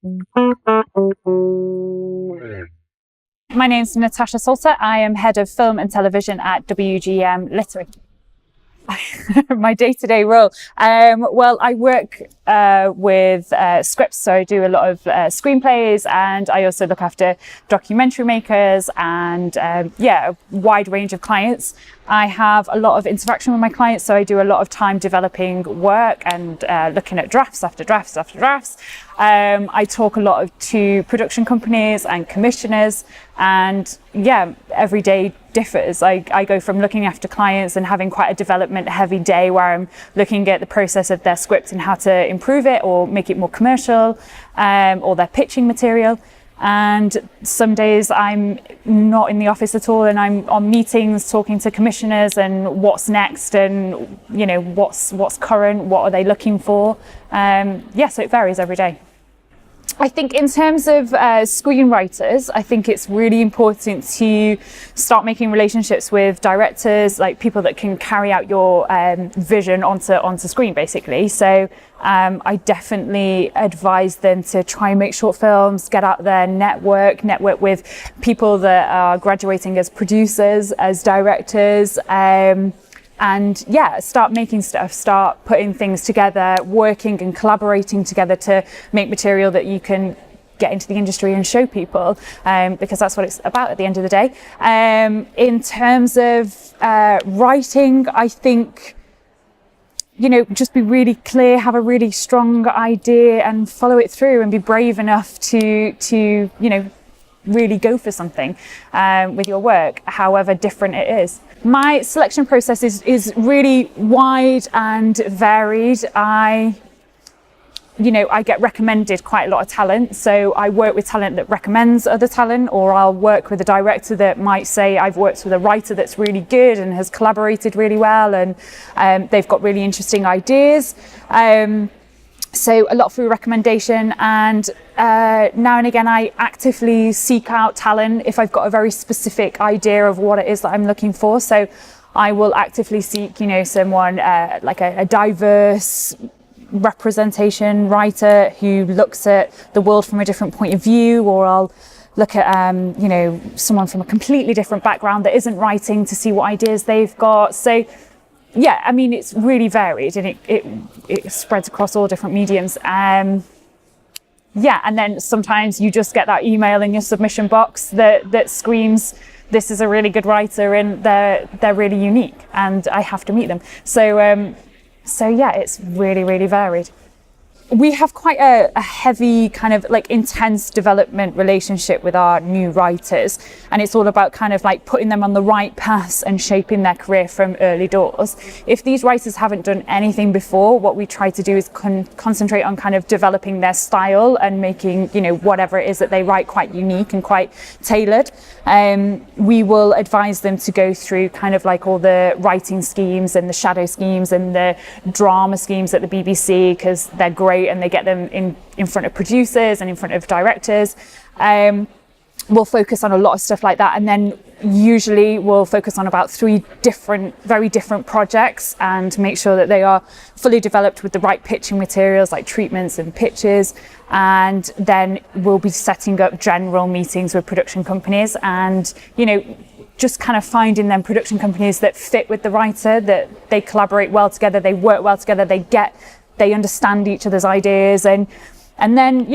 My name's Natasha Salter. I am head of film and television at WGM Literary. My day-to-day role. Well, I work with scripts, so I do a lot of screenplays, and I also look after documentary makers and a wide range of clients. I have a lot of interaction with my clients, so I do a lot of time developing work and looking at drafts after drafts after drafts. I talk a lot to production companies and commissioners, and every day differs. I go from looking after clients and having quite a development heavy day where I'm looking at the process of their script and how to improve it or make it more commercial, or their pitching material. And some days I'm not in the office at all, and I'm on meetings talking to commissioners and what's next, and what's current, what are they looking for. So it varies every day. I think in terms of screenwriters, I think it's really important to start making relationships with directors, like people that can carry out your vision onto screen, basically. So I definitely advise them to try and make short films, get out there, network with people that are graduating as producers, as directors, and start making stuff, start putting things together, working and collaborating together to make material that you can get into the industry and show people, because that's what it's about at the end of the day. In terms of writing, I think, just be really clear, have a really strong idea and follow it through, and be brave enough to really go for something with your work, however different it is. My selection process is really wide and varied. I get recommended quite a lot of talent. So I work with talent that recommends other talent, or I'll work with a director that might say, I've worked with a writer that's really good and has collaborated really well, and they've got really interesting ideas. So a lot through recommendation, and now and again I actively seek out talent if I've got a very specific idea of what it is that I'm looking for. So I will actively seek, someone like a diverse representation writer who looks at the world from a different point of view, or I'll look at someone from a completely different background that isn't writing to see what ideas they've got. So it's really varied, and it spreads across all different mediums. And then sometimes you just get that email in your submission box that screams, this is a really good writer and they're really unique and I have to meet them. So it's really, really varied. We have quite a heavy kind of like intense development relationship with our new writers, and it's all about kind of like putting them on the right paths and shaping their career from early doors. If these writers haven't done anything before, what we try to do is concentrate on kind of developing their style and making whatever it is that they write quite unique and quite tailored. We will advise them to go through kind of like all the writing schemes and the shadow schemes and the drama schemes at the BBC, because they're great and they get them in front of producers and in front of directors. We'll focus on a lot of stuff like that, and then usually we'll focus on about 3 very different projects and make sure that they are fully developed with the right pitching materials like treatments and pitches. And then we'll be setting up general meetings with production companies, and just kind of finding them production companies that fit with the writer, that they collaborate well together, they work well together, they understand each other's ideas, and then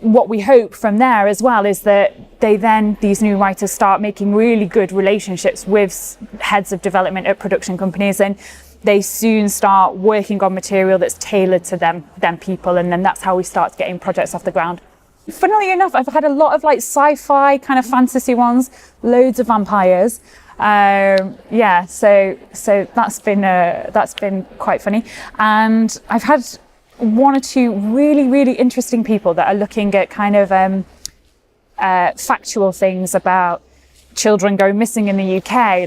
what we hope from there as well is that these new writers start making really good relationships with heads of development at production companies, and they soon start working on material that's tailored to them people, and then that's how we start getting projects off the ground. Funnily enough, I've had a lot of like sci-fi kind of fantasy ones, loads of vampires. So that's been quite funny, and I've had 1 or 2 really, really interesting people that are looking at kind of factual things about children go missing in the UK,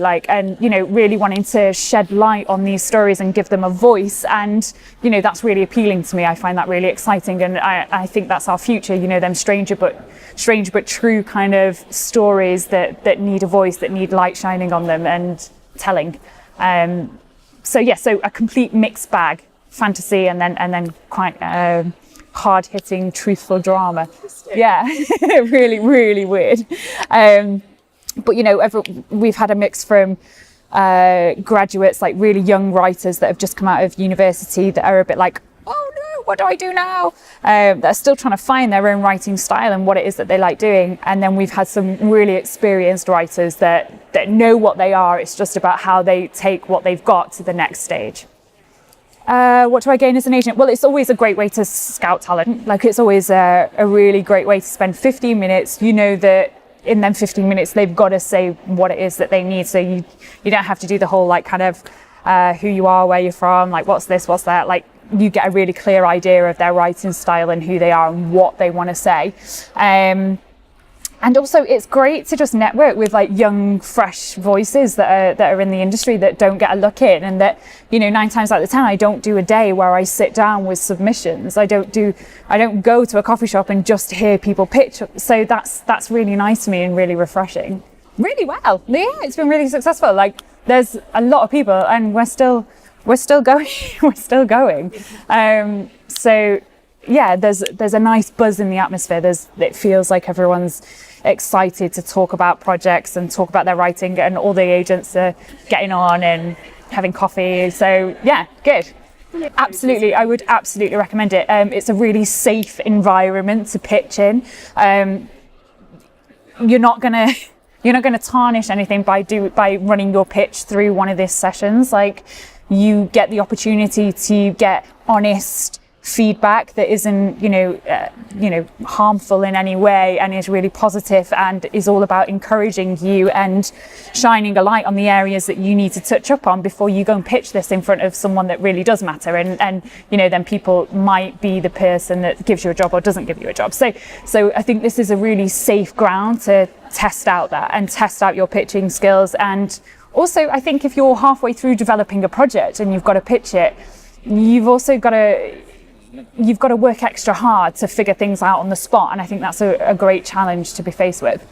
really wanting to shed light on these stories and give them a voice, and that's really appealing to me. I find that really exciting, and I think that's our future. Them strange but true kind of stories that need a voice, that need light shining on them and telling. So a complete mixed bag fantasy and then quite hard-hitting, truthful drama. Yeah, really, really weird. But you know, we've had a mix from graduates, like really young writers that have just come out of university that are a bit like, oh no, what do I do now? That are still trying to find their own writing style and what it is that they like doing. And then we've had some really experienced writers that know what they are. It's just about how they take what they've got to the next stage. What do I gain as an agent? Well, it's always a great way to scout talent. Like, it's always a really great way to spend 15 minutes. You know that in them 15 minutes, they've got to say what it is that they need. So you don't have to do the whole like kind of who you are, where you're from, like what's this, what's that. Like, you get a really clear idea of their writing style and who they are and what they want to say. And also, it's great to just network with like young, fresh voices that are in the industry that don't get a look in, and that, you know, 9 times out of 10, I don't do a day where I sit down with submissions. I don't go to a coffee shop and just hear people pitch. So that's really nice to me and really refreshing. Really well. Yeah, it's been really successful. Like, there's a lot of people, and we're still going. We're still going. So yeah, there's a nice buzz in the atmosphere. It feels like everyone's excited to talk about projects and talk about their writing, and all the agents are getting on and having coffee. So yeah, good. Absolutely, I would absolutely recommend it. It's a really safe environment to pitch in. You're not gonna tarnish anything by running your pitch through one of these sessions. Like, you get the opportunity to get honest feedback that isn't, harmful in any way, and is really positive and is all about encouraging you and shining a light on the areas that you need to touch up on before you go and pitch this in front of someone that really does matter. And then people might be the person that gives you a job or doesn't give you a job. So I think this is a really safe ground to test out that and test out your pitching skills. And also, I think if you're halfway through developing a project and you've got to pitch it, you've got to work extra hard to figure things out on the spot. And I think that's a great challenge to be faced with.